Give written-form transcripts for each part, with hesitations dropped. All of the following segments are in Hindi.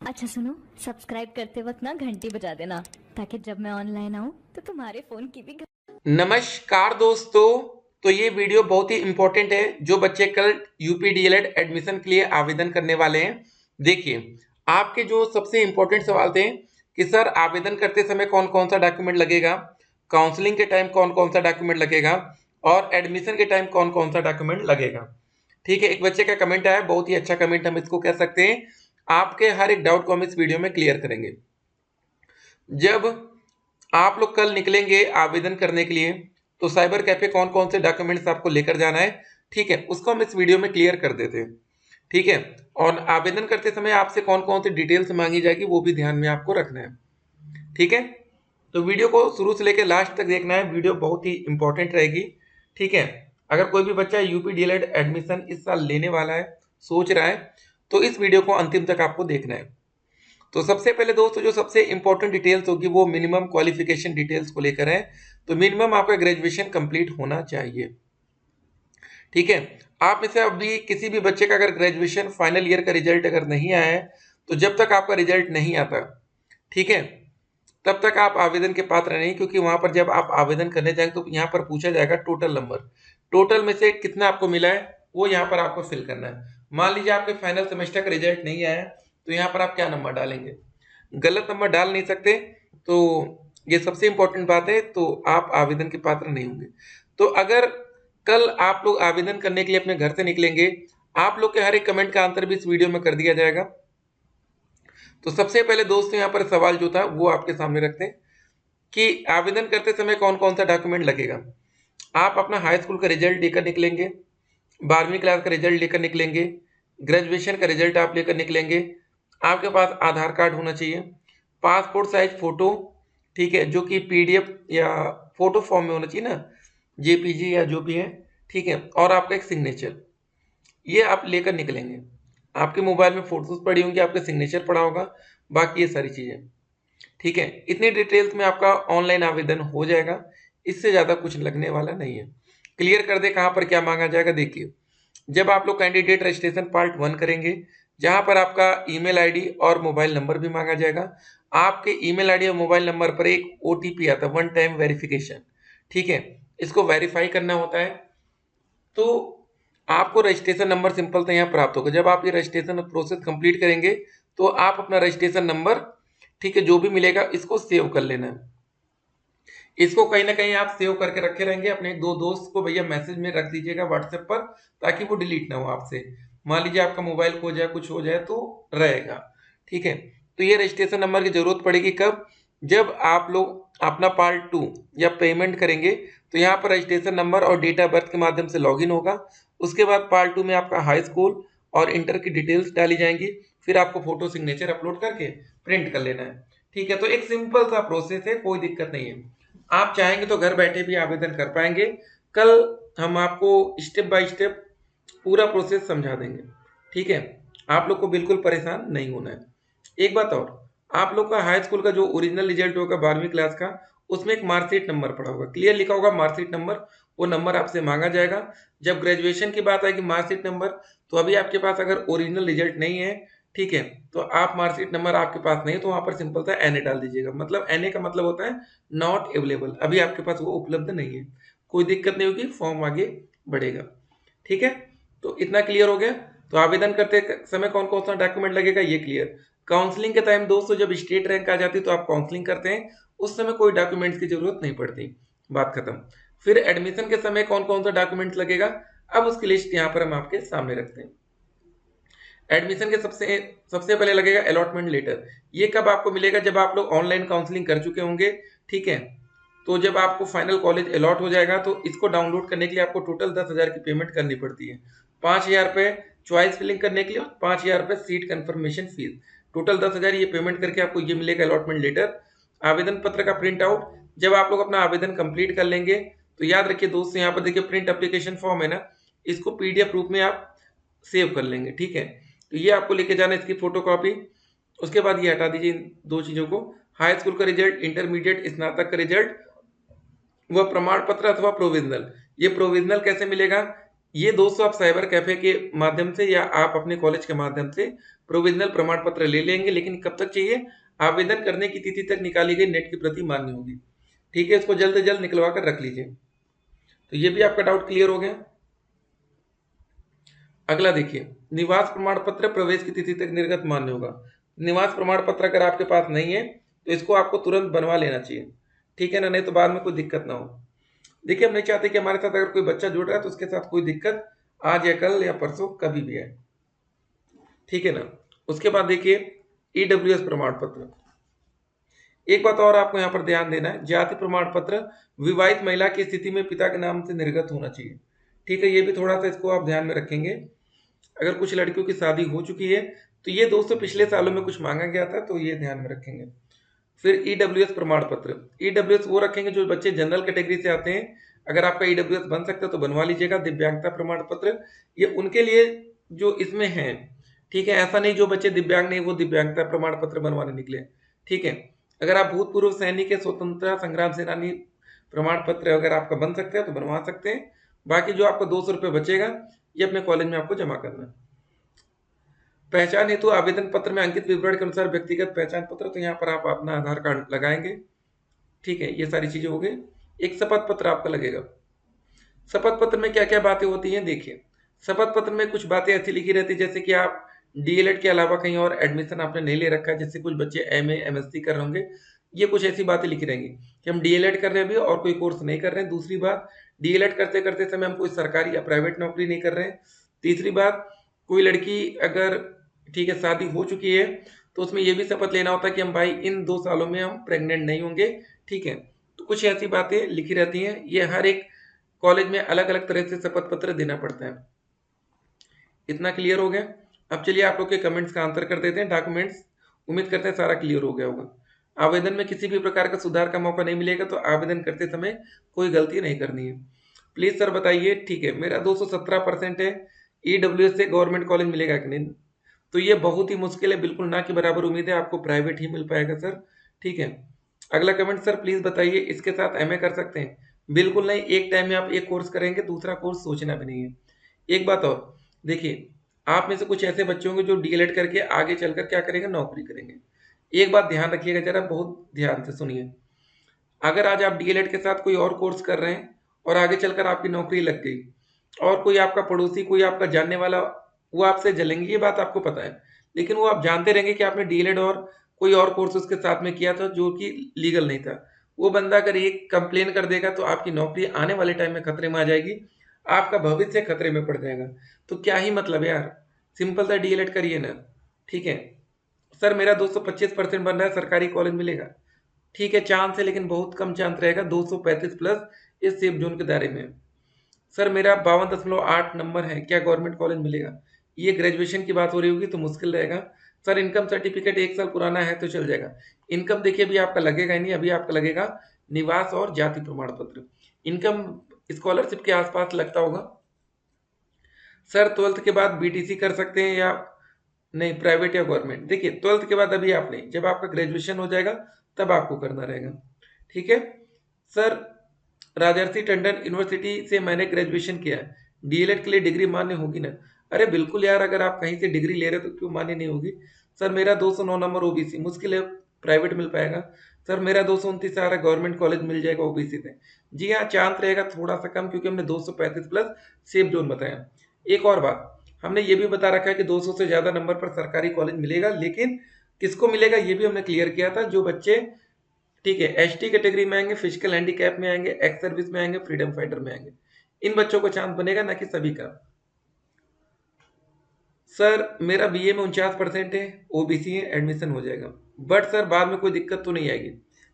अच्छा सुनो, सब्सक्राइब करते वक्त ना घंटी बजा देना ताकि जब मैं ऑनलाइन आऊँ तो तुम्हारे फोन की भी नमस्कार दोस्तों। तो ये वीडियो बहुत ही इम्पोर्टेंट है जो बच्चे कल यूपी डीएलएड एडमिशन के लिए आवेदन करने वाले हैं। देखिए, आपके जो सबसे इम्पोर्टेंट सवाल थे कि सर आवेदन करते समय कौन कौन सा डॉक्यूमेंट लगेगा, काउंसलिंग के टाइम कौन कौन सा डॉक्यूमेंट लगेगा और एडमिशन के टाइम कौन कौन सा डॉक्यूमेंट लगेगा। ठीक है, एक बच्चे का कमेंट आया, बहुत ही अच्छा कमेंट हम इसको कह सकते हैं। आपके हर एक डाउट को हम इस वीडियो में क्लियर करेंगे। जब आप लोग कल निकलेंगे आवेदन करने के लिए तो साइबर कैफे कौन कौन से डॉक्यूमेंट्स आपको लेकर जाना है, ठीक है, उसको हम इस वीडियो में क्लियर कर देते हैं। ठीक है, और आवेदन करते समय आपसे कौन कौन सी डिटेल्स मांगी जाएगी वो भी ध्यान में आपको रखना है। ठीक है, तो वीडियो को शुरू से लेकर लास्ट तक देखना है, वीडियो बहुत ही इंपॉर्टेंट रहेगी। ठीक है, अगर कोई भी बच्चा यूपी डीएलएड एडमिशन इस साल लेने वाला है, सोच रहा है, तो इस वीडियो को अंतिम तक आपको देखना है। तो सबसे पहले दोस्तों जो सबसे इंपॉर्टेंट डिटेल्स होगी वो मिनिमम क्वालिफिकेशन डिटेल्स को लेकर है। तो मिनिमम आपका ग्रेजुएशन कंप्लीट होना चाहिए। ठीक है, आप में से अभी किसी भी बच्चे का अगर ग्रेजुएशन फाइनल ईयर का रिजल्ट अगर नहीं आया है तो जब तक आपका रिजल्ट नहीं आता, ठीक है, तब तक आप आवेदन के पात्र नहीं, क्योंकि वहां पर जब आप आवेदन करने जाएंगे तो यहाँ पर पूछा जाएगा टोटल नंबर, टोटल में से कितना आपको मिला है वो यहाँ पर आपको फिल करना है। मान लीजिए आपके फाइनल सेमेस्टर का रिजल्ट नहीं आया है तो यहाँ पर आप क्या नंबर डालेंगे, गलत नंबर डाल नहीं सकते। तो ये सबसे इंपॉर्टेंट बात है, तो आप आवेदन के पात्र नहीं होंगे। तो अगर कल आप लोग आवेदन करने के लिए अपने घर से निकलेंगे, आप लोग के हर एक कमेंट का आंसर भी इस वीडियो में कर दिया जाएगा। तो सबसे पहले दोस्तों यहाँ पर सवाल जो था वो आपके सामने रखते हैं कि आवेदन करते समय कौन कौन सा डॉक्यूमेंट लगेगा। आप अपना हाई स्कूल का रिजल्ट लेकर निकलेंगे, 12वीं क्लास का रिजल्ट लेकर निकलेंगे, ग्रेजुएशन का रिजल्ट आप लेकर निकलेंगे। आपके पास आधार कार्ड होना चाहिए, पासपोर्ट साइज फोटो, ठीक है, जो कि पीडीएफ या फोटो फॉर्म में होना चाहिए ना, जेपीजी या जो भी है, ठीक है, और आपका एक सिग्नेचर, ये आप लेकर निकलेंगे। आपके मोबाइल में फोटोज पड़ी होंगी, आपका सिग्नेचर पड़ा होगा, बाकी ये सारी चीजें। ठीक है, इतनी डिटेल्स में आपका ऑनलाइन आवेदन हो जाएगा, इससे ज़्यादा कुछ लगने वाला नहीं है। क्लियर कर दे कहाँ पर क्या मांगा जाएगा। देखिए, जब आप लोग कैंडिडेट रजिस्ट्रेशन पार्ट 1 करेंगे, जहाँ पर आपका ईमेल आईडी और मोबाइल नंबर भी मांगा जाएगा। आपके ईमेल आईडी और मोबाइल नंबर पर एक ओटीपी आता है, वन टाइम वेरिफिकेशन, ठीक है, इसको वेरीफाई करना होता है। तो आपको रजिस्ट्रेशन नंबर सिंपल तो यहाँ प्राप्त होगा। जब आप ये रजिस्ट्रेशन प्रोसेस कंप्लीट करेंगे तो आप अपना रजिस्ट्रेशन नंबर, ठीक है, जो भी मिलेगा इसको सेव कर लेना है। इसको कहीं ना कहीं आप सेव करके रखे रहेंगे, अपने दो दोस्त को भैया मैसेज में रख दीजिएगा व्हाट्सएप पर, ताकि वो डिलीट ना हो आपसे। मान लीजिए आपका मोबाइल खो जाए, कुछ हो जाए तो रहेगा। ठीक है, तो ये रजिस्ट्रेशन नंबर की जरूरत पड़ेगी कब, जब आप लोग अपना पार्ट 2 या पेमेंट करेंगे, तो यहाँ पर रजिस्ट्रेशन नंबर और डेट ऑफ बर्थ के माध्यम से लॉगिन होगा। उसके बाद पार्ट 2 में आपका हाई स्कूल और इंटर की डिटेल्स डाली जाएंगी, फिर आपको फोटो सिग्नेचर अपलोड करके प्रिंट कर लेना है। ठीक है, तो एक सिंपल सा प्रोसेस है, कोई दिक्कत नहीं है। आप चाहेंगे तो घर बैठे भी आवेदन कर पाएंगे। कल हम आपको स्टेप बाय स्टेप पूरा प्रोसेस समझा देंगे। ठीक है, आप लोग को बिल्कुल परेशान नहीं होना है। एक बात और, आप लोग का हाई स्कूल का जो ओरिजिनल रिजल्ट होगा 12वीं क्लास का, उसमें एक मार्कशीट नंबर पड़ा होगा, क्लियर लिखा होगा मार्कशीट नंबर, वो नंबर आपसे मांगा जाएगा। जब ग्रेजुएशन की बात आएगी मार्कशीट नंबर, तो अभी आपके पास अगर ओरिजिनल रिजल्ट नहीं है, ठीक है, तो आप मार्कशीट नंबर आपके पास नहीं है तो वहां पर सिंपल सा एनए डाल दीजिएगा। मतलब एनए का मतलब होता है नॉट अवेलेबल, अभी आपके पास वो उपलब्ध नहीं है। कोई दिक्कत नहीं होगी, फॉर्म आगे बढ़ेगा। ठीक है, तो इतना क्लियर हो गया। तो आवेदन करते समय कौन कौन सा डॉक्यूमेंट लगेगा ये क्लियर। काउंसलिंग के टाइम दोस्तों जब स्टेट रैंक आ जाती है तो आप काउंसलिंग करते हैं, उस समय कोई डॉक्यूमेंट्स की जरूरत नहीं पड़ती, बात खत्म। फिर एडमिशन के समय कौन कौन सा डॉक्यूमेंट्स लगेगा, अब उसकी लिस्ट यहाँ पर हम आपके सामने रखते हैं। एडमिशन के सबसे सबसे पहले लगेगा अलॉटमेंट लेटर। ये कब आपको मिलेगा, जब आप लोग ऑनलाइन काउंसलिंग कर चुके होंगे। ठीक है, तो जब आपको फाइनल कॉलेज अलॉट हो जाएगा तो इसको डाउनलोड करने के लिए आपको टोटल 10,000 की पेमेंट करनी पड़ती है। 5,000 रुपये चॉइस फिलिंग करने के लिए, 5,000 रुपये सीट कंफर्मेशन फीस, टोटल 10,000 ये पेमेंट करके आपको ये मिलेगा अलॉटमेंट लेटर। आवेदन पत्र का प्रिंट आउट, जब आप लोग अपना आवेदन कंप्लीट कर लेंगे तो याद रखिए दोस्तों, यहाँ पर देखिए प्रिंट एप्लीकेशन फॉर्म है ना, इसको पीडीएफ रूप में आप सेव कर लेंगे। ठीक है, तो ये आपको लेके जाना है, इसकी फोटो कॉपी। उसके बाद ये हटा दीजिए इन दो चीजों को, हाई स्कूल का रिजल्ट, इंटरमीडिएट स्नातक का रिजल्ट, वह प्रमाण पत्र अथवा प्रोविजनल। ये प्रोविजनल कैसे मिलेगा, ये दोस्तों आप साइबर कैफे के माध्यम से या आप अपने कॉलेज के माध्यम से प्रोविजनल प्रमाण पत्र ले लेंगे, लेकिन कब तक चाहिए? आवेदन करने की तिथि तक निकाली गई नेट की प्रति मान्य होगी। ठीक है, इसको जल्द से जल्द निकलवा कर रख लीजिए। तो ये भी आपका डाउट क्लियर हो गया। अगला देखिए, निवास प्रमाण पत्र प्रवेश की तिथि तक निर्गत मान्य होगा। निवास प्रमाण पत्र अगर आपके पास नहीं है तो इसको आपको तुरंत बनवा लेना चाहिए, ठीक है ना, नहीं तो बाद में कोई दिक्कत ना हो। देखिए, हम नहीं चाहते कि हमारे साथ अगर कोई बच्चा जुड़ रहा है तो उसके साथ कोई दिक्कत आज या कल या परसों कभी भी आए, ठीक है ना। उसके बाद देखिए, ईडब्ल्यूएस प्रमाण पत्र। एक बात और आपको यहाँ पर ध्यान देना है, जाति प्रमाण पत्र विवाहित महिला की स्थिति में पिता के नाम से निर्गत होना चाहिए, ठीक है। ये भी थोड़ा सा इसको आप ध्यान में रखेंगे। अगर कुछ लड़कियों की शादी हो चुकी है तो ये दोस्तों पिछले सालों में कुछ मांगा गया था, तो ये ध्यान में रखेंगे। फिर ईडब्ल्यूएस प्रमाण पत्र, ईडब्ल्यूएस वो रखेंगे जो बच्चे जनरल कैटेगरी से आते हैं। अगर आपका ईडब्ल्यूएस बन सकता है तो बनवा लीजिएगा। दिव्यांगता प्रमाण पत्र ये उनके लिए जो इसमें है, ठीक है। ऐसा नहीं जो बच्चे दिव्यांग नहीं वो दिव्यांगता प्रमाण पत्र बनवाने निकले, ठीक है। अगर आप भूतपूर्व सैनिक है, स्वतंत्रता संग्राम सेनानी प्रमाण पत्र अगर आपका बन सकता है तो बनवा सकते हैं। बाकी जो आपका 200 रुपये बचेगा ये अपने कॉलेज में आपको जमा करना है। पहचान हेतु आवेदन पत्र में अंकित विवरण के अनुसार व्यक्तिगत पहचान पत्र, तो यहाँ पर आप अपना आधार कार्ड लगाएंगे, ठीक है। ये सारी चीजें हो गई। एक शपथ पत्र आपका लगेगा। शपथ पत्र में क्या क्या बातें होती हैं देखिए, शपथ पत्र में कुछ बातें ऐसी लिखी रहती है जैसे कि आप डीएलएड के अलावा कहीं और एडमिशन आपने नहीं ले रखा है, जैसे कुछ बच्चे एमए एमएससी कर रहे होंगे, ये कुछ ऐसी बातें लिखी रहेंगी कि हम डीएलएड कर रहे हैं अभी और कोई कोर्स नहीं कर रहे हैं। दूसरी बात, डीएलएड करते करते समय हम कोई सरकारी या प्राइवेट नौकरी नहीं कर रहे हैं। तीसरी बात, कोई लड़की अगर, ठीक है, शादी हो चुकी है तो उसमें यह भी शपथ लेना होता है कि हम भाई इन 2 सालों में हम प्रेग्नेंट नहीं होंगे, ठीक है। तो कुछ ऐसी बातें लिखी रहती हैं। ये हर एक कॉलेज में अलग अलग तरह से शपथ पत्र देना पड़ता है। इतना क्लियर हो गया। अब चलिए आप लोग के कमेंट्स का आंसर कर देते हैं। डॉक्यूमेंट्स उम्मीद करते हैं सारा क्लियर हो गया होगा। आवेदन में किसी भी प्रकार का सुधार का मौका नहीं मिलेगा, तो आवेदन करते समय कोई गलती नहीं करनी है। प्लीज सर बताइए, ठीक है, मेरा 217% है, ईडब्ल्यूएस से गवर्नमेंट कॉलेज मिलेगा कि नहीं? तो ये बहुत ही मुश्किल है, बिल्कुल ना के बराबर उम्मीद है, आपको प्राइवेट ही मिल पाएगा सर, ठीक है। अगला कमेंट, सर प्लीज बताइए इसके साथ एमए कर सकते हैं? बिल्कुल नहीं, एक टाइम में आप एक कोर्स करेंगे, दूसरा कोर्स सोचना भी नहीं है। एक बात और देखिए, आप में से कुछ ऐसे बच्चे होंगे जो डीएलएड करके आगे चलकर क्या करेंगे, नौकरी करेंगे। एक बात ध्यान रखिएगा जरा, बहुत ध्यान से सुनिए। अगर आज आप डीएलएड के साथ कोई और कोर्स कर रहे हैं और आगे चलकर आपकी नौकरी लग गई और कोई आपका पड़ोसी, कोई आपका जानने वाला, वो आपसे जलेंगे, ये बात आपको पता है, लेकिन वो आप जानते रहेंगे कि आपने डीएलएड और कोई और कोर्स उसके साथ में किया था जो कि लीगल नहीं था। वो बंदा अगर ये कंप्लेन कर देगा तो आपकी नौकरी आने वाले टाइम में खतरे में आ जाएगी, आपका भविष्य खतरे में पड़ जाएगा। तो क्या ही मतलब है यार, सिंपल सा डीएलएड करिए ना, ठीक है। सर मेरा 225% बन रहा है, सरकारी कॉलेज मिलेगा? ठीक है, चांस है लेकिन बहुत कम चांस रहेगा, 235 प्लस इस सेफ जोन के दायरे में। सर मेरा 52.8 नंबर है, क्या गवर्नमेंट कॉलेज मिलेगा? ये ग्रेजुएशन की बात हो रही होगी तो मुश्किल रहेगा। सर इनकम सर्टिफिकेट 1 साल पुराना है तो चल जाएगा? इनकम देखिए अभी आपका लगेगा ही नहीं, अभी आपका लगेगा निवास और जाति प्रमाण पत्र। इनकम स्कॉलरशिप के आसपास लगता होगा। सर 12th के बाद बीटीसी कर सकते हैं या नहीं, प्राइवेट या गवर्नमेंट? देखिए 12th के बाद अभी आप नहीं, जब आपका ग्रेजुएशन हो जाएगा तब आपको करना रहेगा, ठीक है। सर राजर्षि टंडन यूनिवर्सिटी से मैंने ग्रेजुएशन किया है, डीएलएड के लिए डिग्री मान्य होगी ना? अरे बिल्कुल यार, अगर आप कहीं से डिग्री ले रहे हो तो क्यों मान्य नहीं होगी। सर मेरा 209 नंबर ओबीसी, मुश्किल है प्राइवेट मिल पाएगा। सर मेरा 229 आ रहा, गवर्नमेंट कॉलेज मिल जाएगा ओबीसी से? जी हाँ, चांस रहेगा थोड़ा सा कम, क्योंकि हमने 235 प्लस सेफ जोन बताया। एक और बात, हमने ये भी बता रखा है कि 200 से ज्यादा नंबर पर सरकारी कॉलेज मिलेगा, लेकिन किसको मिलेगा ये भी हमने क्लियर किया था, जो बच्चे, ठीक है, एसटी कैटेगरी में आएंगे, फिजिकल हैंडीकैप में आएंगे, एक्स सर्विस में आएंगे, फ्रीडम फाइटर में आएंगे, इन बच्चों को चांस बनेगा, ना कि सभी का। सर मेरा बीए में 49% है, ओबीसी है, एडमिशन हो जाएगा, बट सर बाद में कोई दिक्कत तो नहीं आएगी?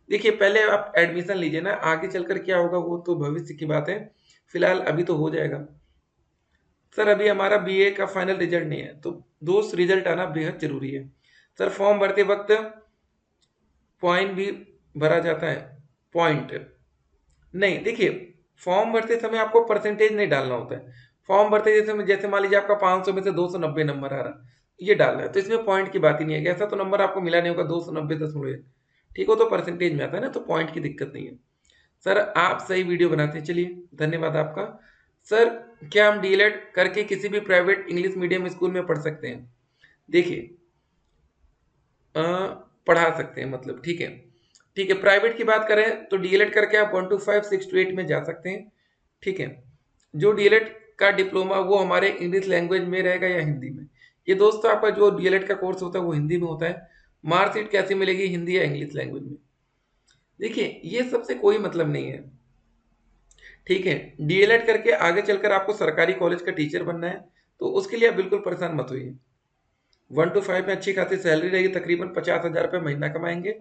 देखिए पहले आप एडमिशन लीजिए ना, आगे चलकर क्या होगा वो तो भविष्य की बात है, फिलहाल अभी तो हो जाएगा। सर अभी हमारा बीए का फाइनल रिजल्ट नहीं है, तो दोस्त रिजल्ट आना बेहद जरूरी है। सर फॉर्म भरते वक्त पॉइंट भी भरा जाता है? पॉइंट नहीं, देखिए फॉर्म भरते समय आपको परसेंटेज नहीं डालना होता है। फॉर्म भरते जैसे जैसे मान लीजिए आपका 500 में से 290 नंबर आ रहा, ये डालना है, तो इसमें पॉइंट की बात ही नहीं है। ऐसा तो नंबर आपको मिला नहीं होगा 290.1, ठीक हो, तो परसेंटेज में आता है ना, तो पॉइंट की दिक्कत नहीं है। सर आप सही वीडियो बनाते हैं, चलिए धन्यवाद आपका। सर क्या हम डीएलएड करके किसी भी प्राइवेट इंग्लिश मीडियम स्कूल में पढ़ सकते हैं? देखिए पढ़ा सकते हैं, मतलब ठीक है, ठीक है। प्राइवेट की बात करें तो डीएलएड करके आप 1 to 5 6 to 8 में जा सकते हैं, ठीक है। जो डीएलएड का डिप्लोमा वो हमारे इंग्लिश लैंग्वेज में रहेगा या हिंदी में? ये दोस्तों आपका जो डीएलएड का कोर्स होता है वो हिंदी में होता है। मार्कशीट कैसे मिलेगी, हिंदी या इंग्लिश लैंग्वेज में? देखिए ये सबसे कोई मतलब नहीं है, ठीक है। डीएलएड करके आगे चलकर आपको सरकारी कॉलेज का टीचर बनना है तो उसके लिए आप बिल्कुल परेशान मत होइए। 1 to 5 में अच्छी खासी सैलरी रहेगी, तकरीबन 50,000 रुपये महीना कमाएंगे।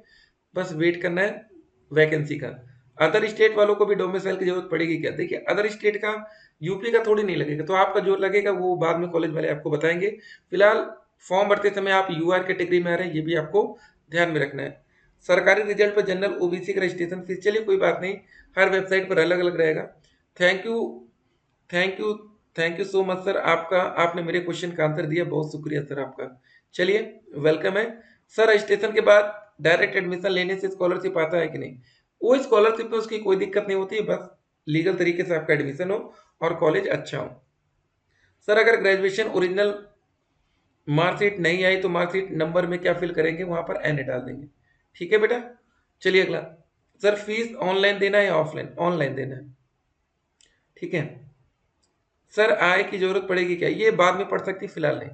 बस वेट करना है वैकेंसी का। अदर स्टेट वालों को भी डोमिसाइल की जरूरत पड़ेगी क्या? देखिए अदर स्टेट का यूपी का थोड़ी नहीं लगेगा, तो आपका जो लगेगा वो बाद में कॉलेज वाले आपको बताएंगे। फिलहाल फॉर्म भरते समय आप यूआर कैटेगरी में आ रहे हैं, ये भी आपको ध्यान में रखना है। सरकारी रिजल्ट पर जनरल ओबीसी का रजिस्ट्रेशन फीस, चलिए कोई बात नहीं, हर वेबसाइट पर अलग अलग रहेगा। Thank you, thank you, thank you so much sir, आपका आपने मेरे क्वेश्चन का आंसर दिया, बहुत शुक्रिया सर आपका। चलिए वेलकम है सर। रजिस्ट्रेशन के बाद डायरेक्ट एडमिशन लेने से स्कॉलरशिप आता है कि नहीं? वो स्कॉलरशिप में उसकी कोई दिक्कत नहीं होती है, बस लीगल तरीके से आपका एडमिशन हो और कॉलेज अच्छा हो। सर अगर ग्रेजुएशन ओरिजिनल मार्कशीट नहीं आई तो मार्कशीट नंबर में क्या फिल करेंगे? वहां पर एन डाल देंगे, ठीक है बेटा। चलिए अगला। सर फीस ऑनलाइन देना है या ऑफलाइन? ऑनलाइन देना है, ठीक है। सर आय की जरूरत पड़ेगी क्या? ये बाद में पढ़ सकती, फिलहाल नहीं।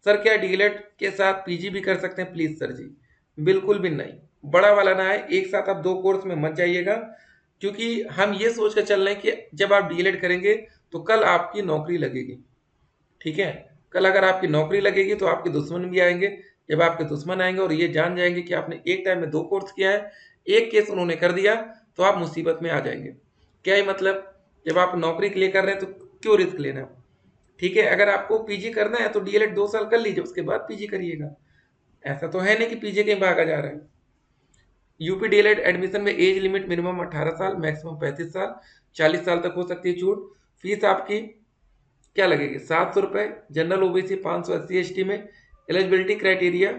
सर क्या डीएलएड के साथ पीजी भी कर सकते हैं? प्लीज सर जी, बिल्कुल भी नहीं। बड़ा वाला ना है, एक साथ आप 2 कोर्स में मत जाइएगा, क्योंकि हम ये सोच कर चल रहे हैं कि जब आप डीएलएड करेंगे तो कल आपकी नौकरी लगेगी, ठीक है। कल अगर आपकी नौकरी लगेगी तो आपके दुश्मन भी आएंगे। जब आपके दुश्मन आएंगे और ये जान जाएंगे कि आपने एक टाइम में 2 कोर्स किया है, एक केस उन्होंने कर दिया, तो आप मुसीबत में आ जाएंगे। क्या है मतलब, जब आप नौकरी के लिए कर रहे हैं तो क्यों रिस्क लेना, ठीक है। अगर आपको पीजी करना है तो डीएलएड 2 साल कर लीजिए, उसके बाद पीजी करिएगा। ऐसा तो है नहीं कि पीजी कहीं भागा जा रहा है। यूपी डीएलएड एडमिशन में एज लिमिट मिनिमम 18 साल, मैक्सिमम 35 साल, 40 साल तक हो सकती है छूट। फीस आपकी क्या लगेगी? 700 रुपये। जनरल ओबीसी 500, SC ST में। एलिजिबिलिटी क्राइटेरिया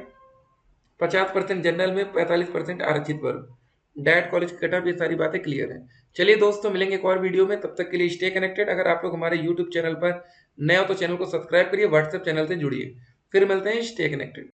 50% जनरल में, 45% आरक्षित वर्ग। डायट कॉलेज कट ऑफ, ये सारी बातें क्लियर हैं। चलिए दोस्तों मिलेंगे एक और वीडियो में, तब तक के लिए स्टे कनेक्टेड। अगर आप लोग हमारे यूट्यूब चैनल पर नए हो तो चैनल को सब्सक्राइब करिए, व्हाट्सएप चैनल से जुड़िए। फिर मिलते हैं, स्टे कनेक्टेड।